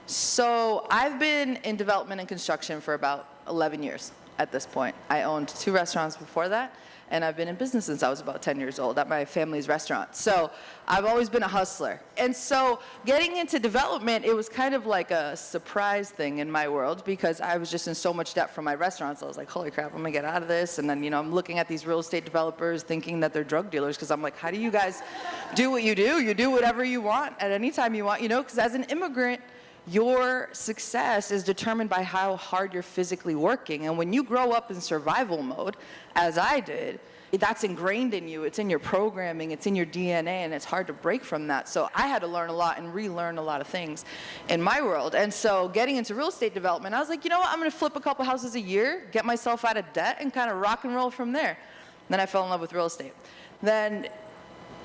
So I've been in development and construction for about 11 years at this point. I owned 2 restaurants before that, and I've been in business since I was about 10 years old at my family's restaurant. So I've always been a hustler. And so getting into development, it was kind of like a surprise thing in my world because I was just in so much debt from my restaurants. I was like, holy crap, I'm gonna get out of this. And then, I'm looking at these real estate developers thinking that they're drug dealers because I'm like, how do you guys do what you do? You do whatever you want at any time you want, because as an immigrant, your success is determined by how hard you're physically working. And when you grow up in survival mode, as I did, that's ingrained in you. It's in your programming, it's in your DNA, and it's hard to break from that. So I had to learn a lot and relearn a lot of things in my world. And so getting into real estate development, I was like, you know what, I'm gonna flip a couple houses a year, get myself out of debt, and kind of rock and roll from there. Then I fell in love with real estate. Then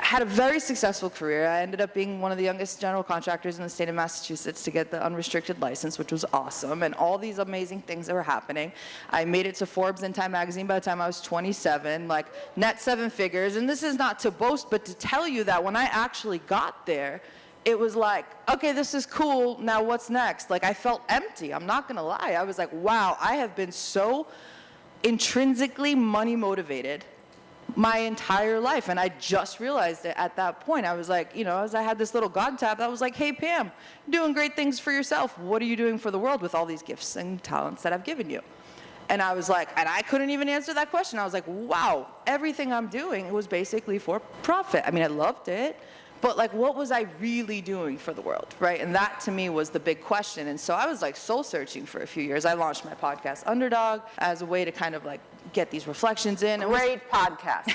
I had a very successful career. I ended up being one of the youngest general contractors in the state of Massachusetts to get the unrestricted license, which was awesome, and all these amazing things that were happening. I made it to Forbes and Time magazine by the time I was 27, like net 7 figures. And this is not to boast, but to tell you that when I actually got there, it was like, okay, this is cool, now what's next? Like, I felt empty, I'm not gonna lie. I was like, wow, I have been so intrinsically money motivated my entire life. And I just realized it at that point. I was like, as I had this little God tap, I was like, hey, Pam, you're doing great things for yourself. What are you doing for the world with all these gifts and talents that I've given you? And I was like, and I couldn't even answer that question. I was like, wow, everything I'm doing was basically for profit. I mean, I loved it, but like, what was I really doing for the world, right? And that to me was the big question. And so I was like soul searching for a few years. I launched my podcast Underdog as a way to kind of like get these reflections in. Great podcast.